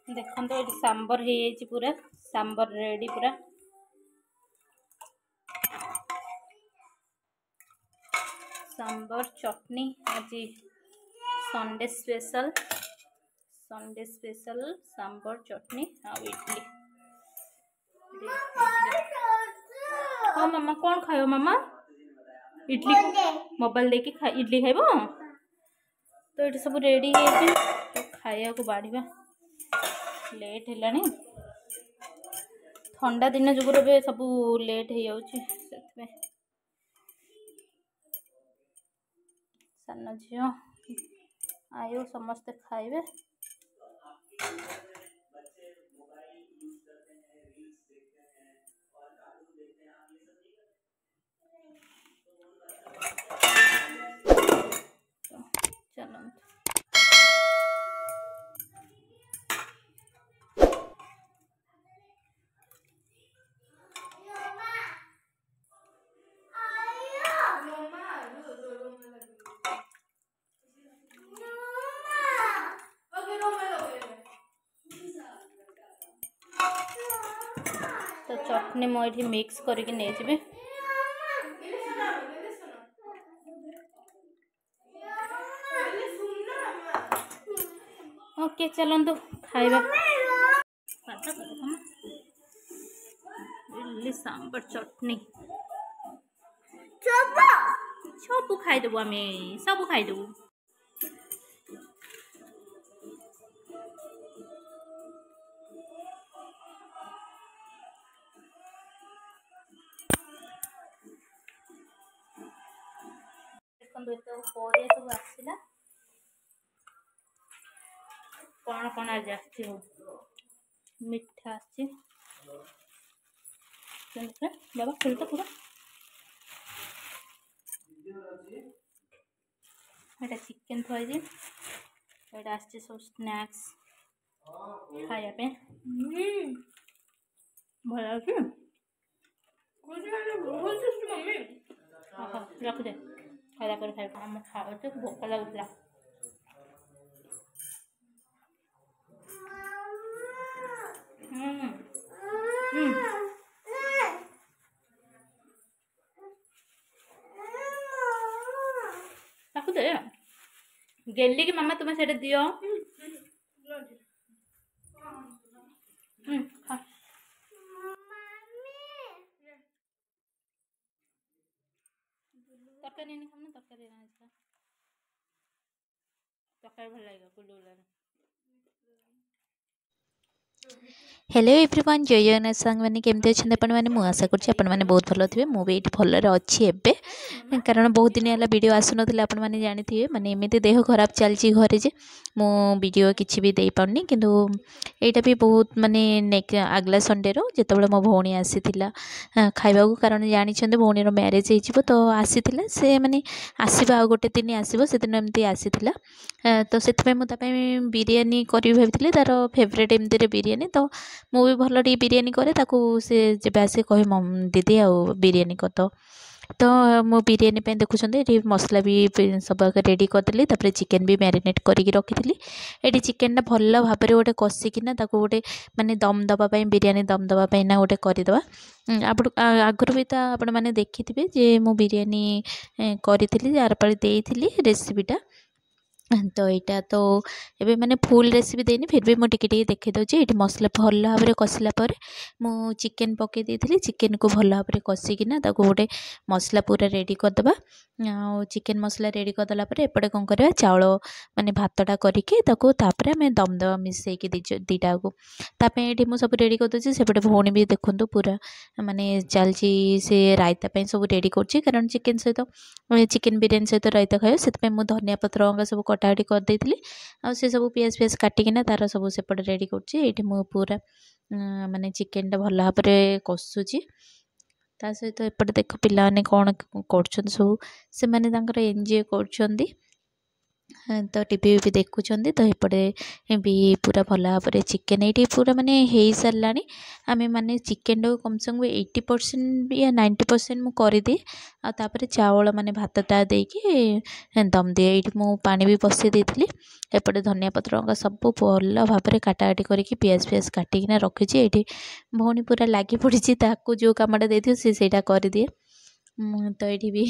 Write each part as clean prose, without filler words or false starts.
देखो ये सांबर हो पूरा सांबर रेडी पूरा सांबर चटनी आज संडे स्पेशल सांबर चटनी आ इडली। हाँ मामा कौन खाओ मामा इडली मोबाइल देखी इडली खाइब तो ये सब रेडी है तो खाया को बाढ़ा लेट है ठंडा दिन जुगर भी सब लेट हो जाऊँ सान झील आयु समस्ते खाइबे चलो तो चटनी मुझे मिक्स करके नहीं जी ओके चलतु खाइबा इडली सांबर चटनी सब खाईदेबू आम सब खाईदेबू देखो परिया सब आसला कौन कौन आज आसी मिठा आसी बाबा खोल तो पूरा एटा चिकेन थी एटा आस सब स्नैक्स खाया भल रख दे खाला कर खाई आम खाओ भोक लगुला दे गेली कि मामा तुम्हें से दियो तरकारी नहीं खाना तरकारी भल लगेगा गुलगुला हेलो एवरीवन जय जगन्नाथ सांग मैंने केमती अच्छे आपने मुझे आशा करें बहुत भल थे मुझे भल अच्छी एवं कारण बहुत दिन है वीडियो आसुन आपने जानी थे माने एमती देह खराब चलती घरे जे मु वीडियो किसी भी दे पानी किंतु यहाँ भी बहुत माने आगला संडे रो जिते मो भौणी आसी खाइबा कारण जानी भौणी मैरेज हो तो आसी से माने आसवा आ गोटे दिन आसो से दिन एमती आसी तो से बिरियानी करी भाई तार फेवरेट एमती बिरियानी तो मुझे भल टे बिरियानी करे ताकू से जब आसे कहे दीदी आ बिरियानी कर तो मो बिरियानी पे देखुं मसला भी सब रेडी करदेली तापर चिकेन भी मैरिनेट करके रखी ये चिकेन भल भाव में गोटे कषिकिना गोटे माने दम दवापाई बिरियानी दम दवापाई ना गोटे करदेवा आप आगुरी भी तो आपण मैंने देखी थे जे मु बिरियानी करी जार पाली देती रेसिपीटा तो यहाँ तो ये मैंने फुल रेसिपी देनी फिर भी मुझे टिके देखी दूसरी ये मसला भल भाव में कषिला मु चिकेन पकई देती चिकेन को भल भाव में कषिकिना गोटे मसला पूरा रेडी करदे चिकेन मसला रेडी करदेला एपटे कौन कर चाउल माने भातटा करके आम दम दवा मिसईक दीटा को ये मुझे सब रेडी करदे सेपटे भौणी भी देखूँ पूरा माने चलती से रायता सब रेडी कर चिकेन सहित चिकेन बिरियानी सहित रायता खाए से धनिया पत्र सब कटाकटी करदेली से सब पियाज पियाज काटिकिना तार सब सेपटे रेडी कर पूरा माने चिकेन टा भल भाव में कषुची ता सहित एपटे देख पिला कौन कर सब से एंजॉय कर तो टीवी भी देखुं तो एपटे भी पूरा भल भाव चिकेन ये पूरा माने हो सारा आम मैंने चिकेन टाक कम से कम 80% या 90% मुझे करदिए आपर चावल माने भातटा देकी दम दिए ये मु पानी भी बसई देती एपटे धनिया पत्र सब भल भाव काटाकाटी करके पियाज फियाज काटिकिना रखी ये भौणी पूरा लगी पड़ी जो कमटा देती सीटा कर दिए तो ये भी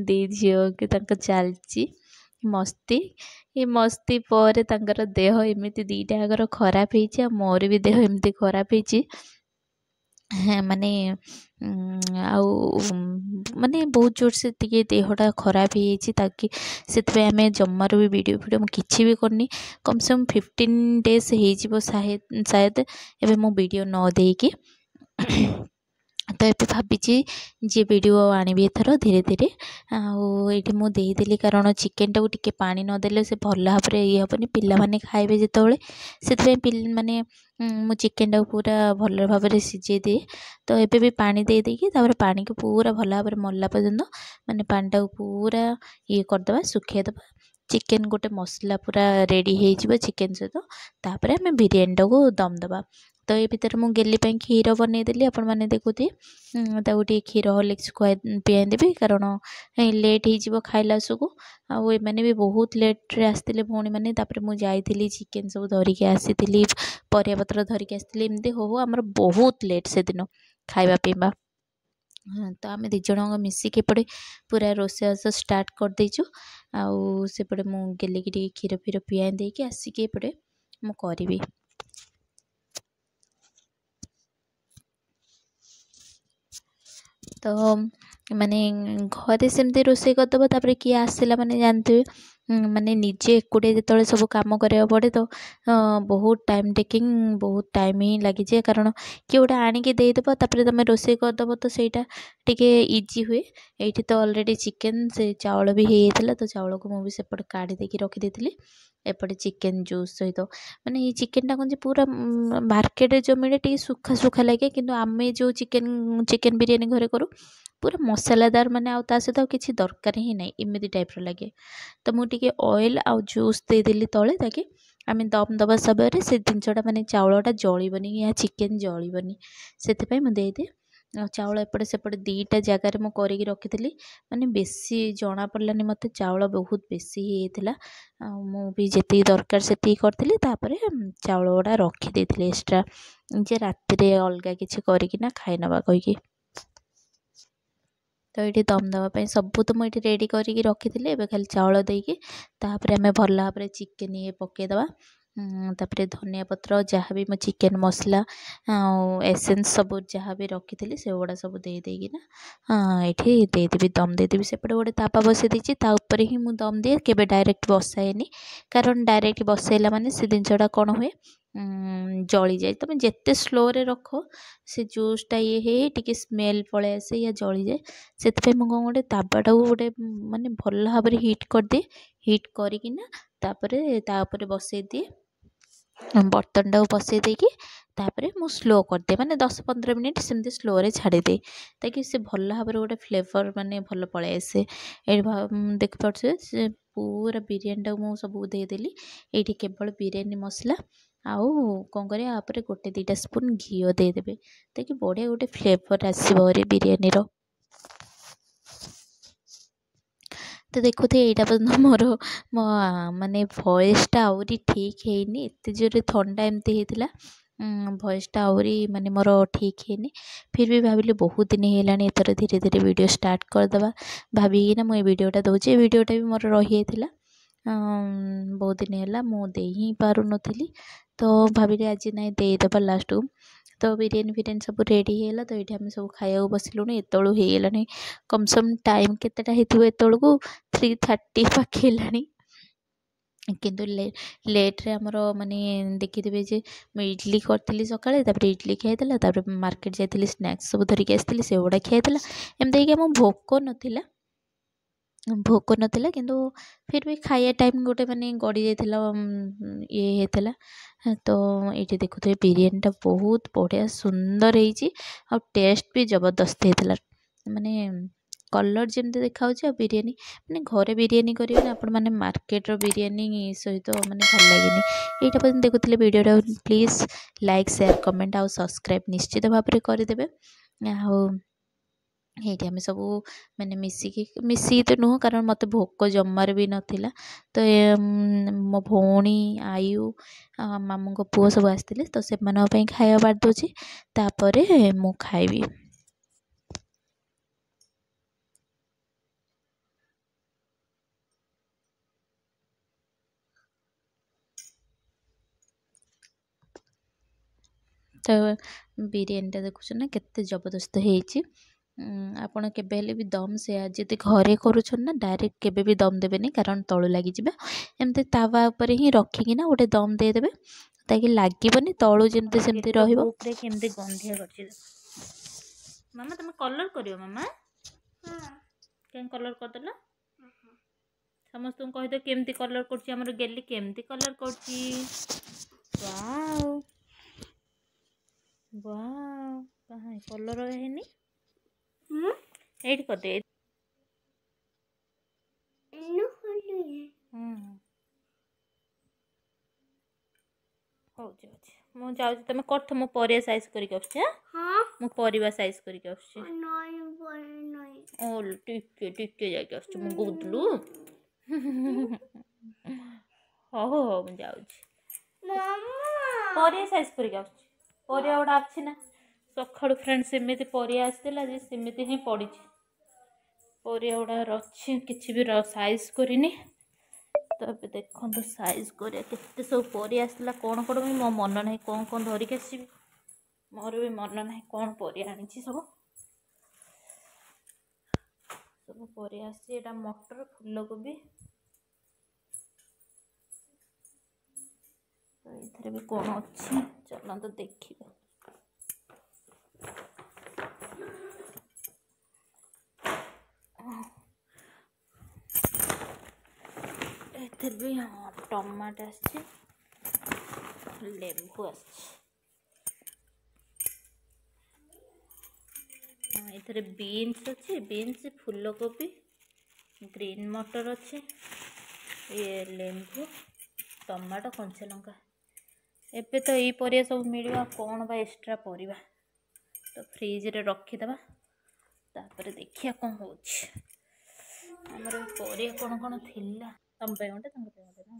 दी झील कि चलची मस्ती ये मस्ती पर तांकर देह एमती दीटा आगर खराब हो मोर भी देह एमती खराब हो माने माने बहुत जोर से टे देहटा खराब हो ताकि से आम जमार भी वीडियो किसी भी करनी कम से कम 15 डेज हो शायद एवं मो वीडियो न देकी तो ये भावी जी वीडियो आनी एथर धीरे धीरे आठी मुझेदेली कारण चिकेन टाक टिके पानी नदेले से भल भाव ये हेनी पिला खाइबे जिते से माने मु चिकेन टाक पूरा भल भाव सीझे दिए तो एबे भी पानी दे देकी पानी को पूरा भल भाव मरला पर्यंत माने पानी टाक पूरा ये करदे सुखेदबा चिकेन गोटे मसला पूरा रेडी हो चिकेन सहित तापर आम बिरयानी टाक दम दबा तो ये भितर मु गेली क्षीर बनईदेली आपण मैंने देखुए गोटे क्षीर हॉर्लिक्स पियाई देवी कारण लेट हो खाइला सबू आने भी बहुत लेट्रे आसते भौणी मैंने मुझे चिकेन सब धरिकी आसी परिया पत्र धरिकी आसती एमती हो आमर बहुत लेट से दिन खाइबा पीवा तो आम दिज मिसिक एपटे पूरा रोषेबास स्टार्ट कर देचु आउे मु गेली क्षीर फीर पियाई देकी आसिकी एपटे मु करी तो माने घरे सेमती रोषे करदब तापर किए आसला माने जानते माने निजे एकुटे जो सब कम करा पड़े तो बहुत टाइम टेकिंग बहुत टाइम ही लगी जाए कारण किए गोटे आणिकी देदेव तापर तुम रोषे करदब तो सहीटा टिके इजी हुए ये तो ऑलरेडी चिकेन से चावल भी होता तो चावल को मुझे सेपटे काढ़ी देकी रखी एपटे चिकेन जूस सहित माने ये चिकेन कौन पूरा मार्केट जो मिले टी सुखा सुखा लगे किंतु आमे जो चिकेन बिरयानी घरे करूँ पूरा मसालादार माने आ सहित किसी दरकार ही नहीं इमती टाइप लगे तो मुझे ऑयल आउ जूस देदेली तले ताकि आम दम दबा समय से जिनसटा माने चावलटा जलबनी या चिकेन जलबनी से मुझे चावल एपटे सेपटे दीटा जगार मु करके रखी माने बेसी जना पड़लानी मत चावल बहुत बेसी होता मु भी जी दरकार से करी चावल गुड़ा रखीदे एक्सट्रा जे राति अलग किसी करना खाई नवा कहीकि तो ये दम दवापाई सबू तो मुझे रेडी करके रखी एवं खाली चावल देकी तापर आम भल भाव चिकेन ये पकईदबा तापर धनिया पत्र जहाँ भी मो चिकेन मसला एसेंस सब जहाँ भी रखी से गुड़ा सब देदेकिना ये देदेवी दम देदेवी सेपटे गोटे तापा बसई देती ही मुझे दम दिए केबे डायरेक्ट बसाएनी कारण डायरेक्ट बसैला माने से जिनसटा कौन हुए जली जाए तुम जिते स्लो रे रख से जूसटा ये टी स्मेल पलि आसे या जली जाए से कौन गोटे ताबाटा गोटे माने भल भाव हिट कर दिए हिट करना तापर बसई दिए बर्तन टाक बसई देकी तापर मु स्लो करदे माने 10-15 मिनट सेमती स्लो रे छाड़ी दे ताकि से भल भाव गोटे फ्लेवर माने भल पलि आसे ये देखिपे से पूरा बिरयानी टाक मु सब देदेली ये केवल बिरयानी मसला आउ कौन कर गोटे 2 स्पून घी देदेवे ताकि बढ़िया गोटे फ्लेवर आसो बिरयानी रो तो देखुए यहाँ पर्यटन मोर माने भॉइसटा आहरी ठीक है एत जोर थंडा एमती होता भॉइसटा आहरी माने मोर ठीक है फिर भी भाविली बहुत दिन है एथर धीरे धीरे वीडियो स्टार्ट करदे भाविना मुझे वीडियोटा दूचे वीडियोटा भी मोर रही बहुत दिन है मुझे ही पार नी तो भाविली आज ना देदेबा लास्ट को तो बिरयानी फिरयानी सब रेडी है तो ये आम सब खाया बसिलुँ एतलू होगलानी कम से कम टाइम केतेटा होइथिबो एतलू 3:30 पाखेलानी किंतु लेट्रे आमर माने देखिथे जे मुझे इडली करी सकाଳେ इडली खाई मार्केट जाइली स्नैक्स सब धरिकी आसती से गुड़ा खाई एमती आम भोक नाला किंतु फिर भी खाया टाइम गोटे माने गड़ी जाइला ये होता तो ये देखुए बिरयानीटा बहुत बढ़िया सुंदर हो टेस्ट भी जबरदस्त होता माने कलर जमी देखा बिरियानी माने घरे बिरियानी करेंगे आपण मैंने मार्केट्र बिरियानी सहित माने भल लगे यहाँ पर्यटन देखुले video please like share comment आउ सब्सक्राइब निश्चित भाव में करदे ये आम सब मैंने मिसिकी तो नुह कारण मत भोक जमार भी नाला तो मो भौणी आयु मामू को पुओ सब आसते तो से खाया बाड़ दूसरी तापर मु खाइबी। तो बिरियानीटा देखुच ना केते जबरदस्त होती आपण केबे भी दम से जदि घरे करुछन ना डायरेक्ट केबे भी दम देबेनी कारण तळु लागि जिबे एमते तावा ऊपर ही रखिकी ना गोटे दम दे देबे ताकि लागीबनी तळु जेमते सेमते रहिबो। ऊपर केमते गंधिया करछि मामा तुम कलर करियो मामा केन कलर कर देला समस्त कहि दे केमती कलर करछि हमर गेली केमती कलर करछि वाओ वाओ कहां कलर हेनी एड कर दे हो जाउछि मु जाउछि तमे करथ मु परिया साइज करिक आछी हां मु परिवा साइज करिक आछी नहीं ओ टिके टिके जाके आछी मु गुदलु हो हो मु जाउछि मामा परिया साइज करिक आछी परिया ओडा आछि ना सखाळु फ्रेंड सेमिति परिया आसतिला जे सेमिति ही पड़ी परिया ओडा रछि किछि भी साइज करिनी तो अब देखो तो साइज करिया केते सब परिया आसतिला कोन कोन मो मन नाही कोन कोन धरि के आसीबी मोर भी मन नाही कोन परिया आनिछि सब सब परिया आसी एटा मटर फूलकोबी तो इधर भी कौन अच्छी चलो तो देखिए इधर भी हाँ टमाटर लेंबू इधर बीन्स अच्छे बीन्स फूलकोबी ग्रीन मटर अच्छे ये लेंबू टमाटो कंचा लंका एबे तो यही परिया सब मिलवा कौन बा एक्स्ट्रा परिवा तो फ्रिज रे रखीदबा तापर देखिया कौन हो हमर परिया कौन कौन थिला तम पे गोटे तम पे गोटे ना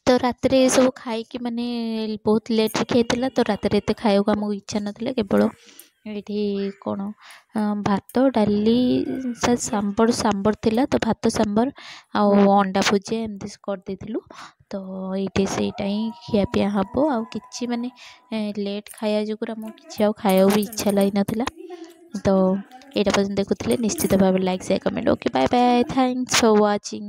तो रात रे सब खाई कि माने बहुत लेट रे खाइतिला तो रात रे एते खायो को हमको इच्छा नथिला केवल एठी कोन भात डाली से सांबर थिला तो भात सांबर आ अंडा भुजिया एमती कर देथिलु तो ये से खिया पिया हम आ कि माने लेट खाया जुगुर आम कि खाया भी इच्छा लगी नाला तो यहाँ पर्यटन देखुले निश्चित भाव like share comment okay bye bye thanks for watching.